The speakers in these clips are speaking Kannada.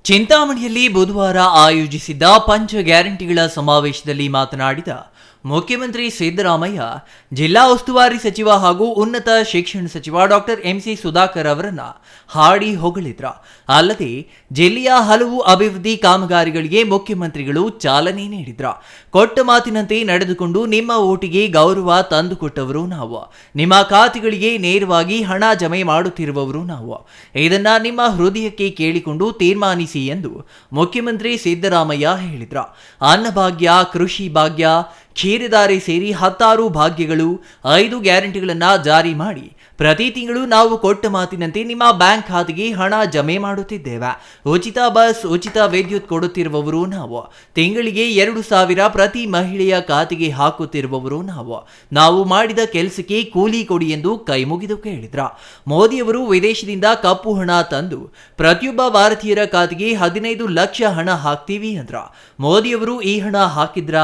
ಚಿಂತಾಮಣಿಯಲ್ಲಿ ಬುಧವಾರ ಆಯೋಜಿಸಿದ್ದ ಪಂಚ ಗ್ಯಾರಂಟಿಗಳ ಸಮಾವೇಶದಲ್ಲಿ ಮಾತನಾಡಿದ ಮುಖ್ಯಮಂತ್ರಿ ಸಿದ್ದರಾಮಯ್ಯ, ಜಿಲ್ಲಾ ಉಸ್ತುವಾರಿ ಸಚಿವ ಹಾಗೂ ಉನ್ನತ ಶಿಕ್ಷಣ ಸಚಿವ ಡಾಕ್ಟರ್ ಎಂಸಿ ಸುಧಾಕರ್ ಅವರನ್ನ ಹಾಡಿ ಹೊಗಳಿದ್ರ. ಅಲ್ಲದೆ ಜಿಲ್ಲೆಯ ಹಲವು ಅಭಿವೃದ್ಧಿ ಕಾಮಗಾರಿಗಳಿಗೆ ಮುಖ್ಯಮಂತ್ರಿಗಳು ಚಾಲನೆ ನೀಡಿದ್ರ. ಕೊಟ್ಟ ಮಾತಿನಂತೆ ನಡೆದುಕೊಂಡು ನಿಮ್ಮ ಓಟಿಗೆ ಗೌರವ ತಂದುಕೊಟ್ಟವರು ನಾವು. ನಿಮ್ಮ ಖಾತೆಗಳಿಗೆ ನೇರವಾಗಿ ಹಣ ಜಮೆ ಮಾಡುತ್ತಿರುವವರು ನಾವು. ಇದನ್ನ ನಿಮ್ಮ ಹೃದಯಕ್ಕೆ ಕೇಳಿಕೊಂಡು ತೀರ್ಮಾನಿಸಿ ಎಂದು ಮುಖ್ಯಮಂತ್ರಿ ಸಿದ್ದರಾಮಯ್ಯ ಹೇಳಿದ್ರ. ಅನ್ನಭಾಗ್ಯ, ಕೃಷಿ ಭಾಗ್ಯ, ಕ್ಷೀರಧಾರೆ ಸೇರಿ 16 ಭಾಗ್ಯಗಳು, 5 ಗ್ಯಾರಂಟಿಗಳನ್ನು ಜಾರಿ ಮಾಡಿ ಪ್ರತಿ ತಿಂಗಳು ನಾವು ಕೊಟ್ಟ ಮಾತಿನಂತೆ ನಿಮ್ಮ ಬ್ಯಾಂಕ್ ಖಾತೆಗೆ ಹಣ ಜಮೆ ಮಾಡುತ್ತಿದ್ದೇವೆ. ಉಚಿತ ಬಸ್, ಉಚಿತ ವಿದ್ಯುತ್ ಕೊಡುತ್ತಿರುವವರು ನಾವು. ತಿಂಗಳಿಗೆ 2,000 ಪ್ರತಿ ಮಹಿಳೆಯ ಖಾತೆಗೆ ಹಾಕುತ್ತಿರುವವರು ನಾವು. ನಾವು ಮಾಡಿದ ಕೆಲಸಕ್ಕೆ ಕೂಲಿ ಕೊಡಿ ಎಂದು ಕೈ ಮುಗಿದು ಕೇಳಿದ್ರ. ಮೋದಿಯವರು ವಿದೇಶದಿಂದ ಕಪ್ಪು ಹಣ ತಂದು ಪ್ರತಿಯೊಬ್ಬ ಭಾರತೀಯರ ಖಾತೆಗೆ 15 ಲಕ್ಷ ಹಣ ಹಾಕ್ತೀವಿ ಅಂದ್ರ. ಮೋದಿಯವರು ಈ ಹಣ ಹಾಕಿದ್ರ,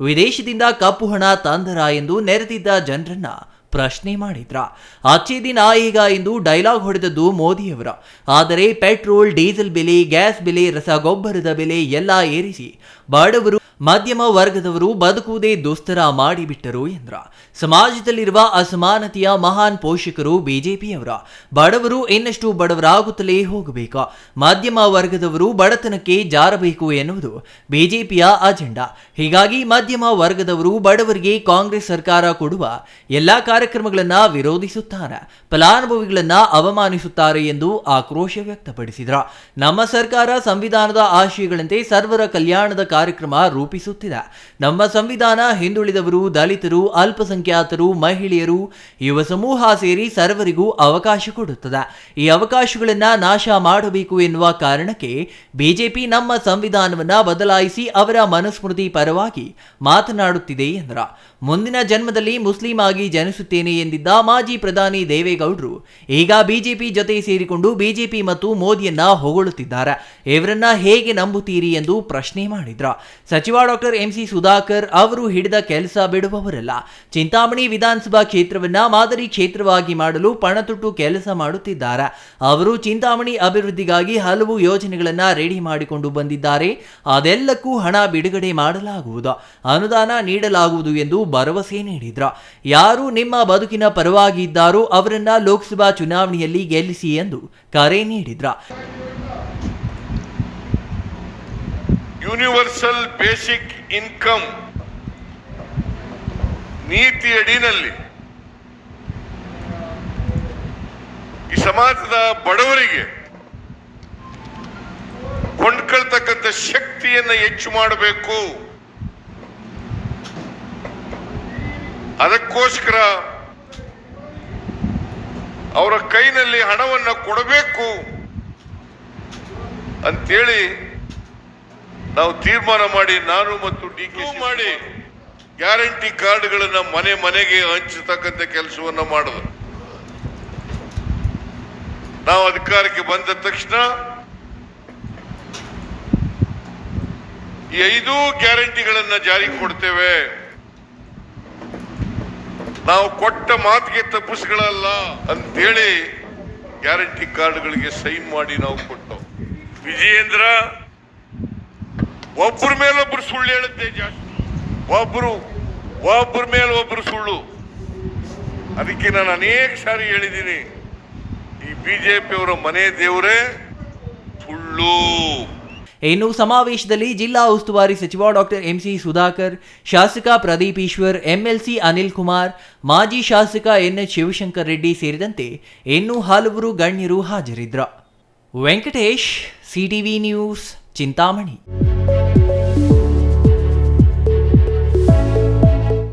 ವಿದೇಶದಿಂದ ಕಪ್ಪು ಹಣ ತಂದರ ಎಂದು ನೆರೆದಿದ್ದ ಜನರನ್ನ ಪ್ರಶ್ನೆ ಮಾಡಿದ್ರ. ಅಚ್ಚೇ ದಿನ ಈಗ ಎಂದು ಡೈಲಾಗ್ ಹೊಡೆದದ್ದು ಮೋದಿಯವರ. ಆದರೆ ಪೆಟ್ರೋಲ್, ಡೀಸೆಲ್ ಬೆಲೆ, ಗ್ಯಾಸ್ ಬೆಲೆ, ರಸಗೊಬ್ಬರದ ಬೆಲೆ ಎಲ್ಲ ಏರಿಸಿ ಬಡವರು, ಮಧ್ಯಮ ವರ್ಗದವರು ಬದುಕುವುದೇ ದುಸ್ತರ ಮಾಡಿಬಿಟ್ಟರು ಎಂದ್ರ. ಸಮಾಜದಲ್ಲಿರುವ ಅಸಮಾನತೆಯ ಮಹಾನ್ ಪೋಷಕರು ಬಿಜೆಪಿಯವರ. ಬಡವರು ಇನ್ನಷ್ಟು ಬಡವರಾಗುತ್ತಲೇ ಹೋಗಬೇಕು. ಮಧ್ಯಮ ವರ್ಗದವರು ಬಡತನಕ್ಕೆ ಜಾರಬೇಕು ಎನ್ನುವುದು ಬಿಜೆಪಿಯ ಅಜೆಂಡಾ. ಹೀಗಾಗಿ ಮಧ್ಯಮ ವರ್ಗದವರು ಬಡವರಿಗೆ ಕಾಂಗ್ರೆಸ್ ಸರ್ಕಾರ ಕೊಡುವ ಎಲ್ಲಾ ಕಾರ್ಯಕ್ರಮಗಳನ್ನ ವಿರೋಧಿಸುತ್ತಾರೆ, ಫಲಾನುಭವಿಗಳನ್ನ ಅವಮಾನಿಸುತ್ತಾರೆ ಎಂದು ಆಕ್ರೋಶ ವ್ಯಕ್ತಪಡಿಸಿದ್ರ. ನಮ್ಮ ಸರ್ಕಾರ ಸಂವಿಧಾನದ ಆಶಯಗಳಂತೆ ಸರ್ವರ ಕಲ್ಯಾಣದ ಕಾರ್ಯಕ್ರಮ ರೂಪಿಸುತ್ತಿದೆ. ನಮ್ಮ ಸಂವಿಧಾನ ಹಿಂದುಳಿದವರು, ದಲಿತರು, ಅಲ್ಪಸಂಖ್ಯಾತರು, ಮಹಿಳೆಯರು, ಯುವ ಸಮೂಹ ಸೇರಿ ಸರ್ವರಿಗೂ ಅವಕಾಶ ಕೊಡುತ್ತದೆ. ಈ ಅವಕಾಶಗಳನ್ನ ನಾಶ ಮಾಡಬೇಕು ಎನ್ನುವ ಕಾರಣಕ್ಕೆ ಬಿಜೆಪಿ ನಮ್ಮ ಸಂವಿಧಾನವನ್ನ ಬದಲಾಯಿಸಿ ಅವರ ಮನುಸ್ಮೃತಿ ಪರವಾಗಿ ಮಾತನಾಡುತ್ತಿದೆ ಎಂದ್ರ. ಮುಂದಿನ ಜನ್ಮದಲ್ಲಿ ಮುಸ್ಲಿಂ ಆಗಿ ಜನಿಸುತ್ತೇನೆ ಎಂದಿದ್ದ ಮಾಜಿ ಪ್ರಧಾನಿ ದೇವೇಗೌಡರು ಈಗ ಬಿಜೆಪಿ ಜೊತೆ ಸೇರಿಕೊಂಡು ಬಿಜೆಪಿ ಮತ್ತು ಮೋದಿಯನ್ನ ಹೊಗಳುತ್ತಿದ್ದಾರೆ. ಇವರನ್ನ ಹೇಗೆ ನಂಬುತ್ತೀರಿ ಎಂದು ಪ್ರಶ್ನೆ ಮಾಡಿದ್ರ. ಸಚಿವ ಡಾಕ್ಟರ್ ಎಂಸಿ ಸುಧಾಕರ್ ಅವರು ಹಿಡಿದ ಕೆಲಸ ಬಿಡುವವರಲ್ಲ. ಚಿಂತಾಮಣಿ ವಿಧಾನಸಭಾ ಕ್ಷೇತ್ರವನ್ನ ಮಾದರಿ ಕ್ಷೇತ್ರವಾಗಿ ಮಾಡಲು ಪಣತೊಟ್ಟು ಕೆಲಸ ಮಾಡುತ್ತಿದ್ದಾರೆ. ಅವರು ಚಿಂತಾಮಣಿ ಅಭಿವೃದ್ಧಿಗಾಗಿ ಹಲವು ಯೋಜನೆಗಳನ್ನ ರೆಡಿ ಮಾಡಿಕೊಂಡು ಬಂದಿದ್ದಾರೆ. ಅದೆಲ್ಲಕ್ಕೂ ಹಣ ಬಿಡುಗಡೆ ಮಾಡಲಾಗುವುದು, ಅನುದಾನ ನೀಡಲಾಗುವುದು ಎಂದು ಭರವಸೆ ನೀಡಿದ್ರ. ಯಾರು ನಿಮ್ಮ ಬದುಕಿನ ಪರವಾಗಿ ಇದ್ದಾರೋ ಅವರನ್ನ ಲೋಕಸಭಾ ಚುನಾವಣೆಯಲ್ಲಿ ಗೆಲ್ಲಿಸಿ ಎಂದು ಕರೆ ನೀಡಿದ್ರ. ಯೂನಿವರ್ಸಲ್ ಬೇಸಿಕ್ ಇನ್ಕಮ್ ನೀತಿ ಅಡಿನಲ್ಲಿ ಈ ಸಮಾಜದ ಬಡವರಿಗೆ ಕೊಂಡ್ಕೊಳ್ತಕ್ಕಂಥ ಶಕ್ತಿಯನ್ನು ಹೆಚ್ಚು ಮಾಡಬೇಕು. ಅದಕ್ಕೋಸ್ಕರ ಅವರ ಕೈನಲ್ಲಿ ಹಣವನ್ನು ಕೊಡಬೇಕು ಅಂತೇಳಿ ನಾವು ತೀರ್ಮಾನ ಮಾಡಿ, ನಾನು ಮತ್ತು ಡಿಕೆ ಮಾಡಿ ಗ್ಯಾರಂಟಿ ಕಾರ್ಡ್ಗಳನ್ನು ಮನೆ ಮನೆಗೆ ಹಂಚತಕ್ಕಂಥ ಕೆಲಸವನ್ನ ಮಾಡಿದ್ರು. ನಾವು ಅಧಿಕಾರಕ್ಕೆ ಬಂದ ತಕ್ಷಣ ಈ 5 ಗ್ಯಾರಂಟಿಗಳನ್ನ ಜಾರಿ ಕೊಡ್ತೇವೆ. ನಾವು ಕೊಟ್ಟ ಮಾತಿಗೆ ತಪ್ಪಿಸ್ಗಳಲ್ಲ ಅಂತೇಳಿ ಗ್ಯಾರಂಟಿ ಕಾರ್ಡ್ಗಳಿಗೆ ಸೈನ್ ಮಾಡಿ ನಾವು ಕೊಟ್ಟವು. ವಿಜಯೇಂದ್ರ ಒಬ್ಬರ ಮೇಲೊಬ್ರು ಸುಳ್ಳು ಹೇಳುತ್ತೆ ಜಾಸ್ತಿ, ಒಬ್ಬರ ಮೇಲೊಬ್ರು ಸುಳ್ಳು. ಅದಕ್ಕೆ ನಾನು ಅನೇಕ ಸಾರಿ ಹೇಳಿದ್ದೀನಿ, ಈ ಬಿಜೆಪಿಯವರ ಮನೆ ದೇವರೇ ಸುಳ್ಳು. ಇನ್ನು ಸಮಾವೇಶದಲ್ಲಿ ಜಿಲ್ಲಾ ಉಸ್ತುವಾರಿ ಸಚಿವ ಡಾಕ್ಟರ್ ಎಂಸಿ ಸುಧಾಕರ್, ಶಾಸಕ ಪ್ರದೀಪ್ ಈಶ್ವರ್, ಎಂಎಲ್ಸಿ ಅನಿಲ್ ಕುಮಾರ್, ಮಾಜಿ ಶಾಸಕ ಎನ್ಎಚ್ ಶಿವಶಂಕರ್ ರೆಡ್ಡಿ ಸೇರಿದಂತೆ ಇನ್ನೂ ಹಲವರು ಗಣ್ಯರು ಹಾಜರಿದ್ದರು. Venkatesh, CTV news, Chintamani.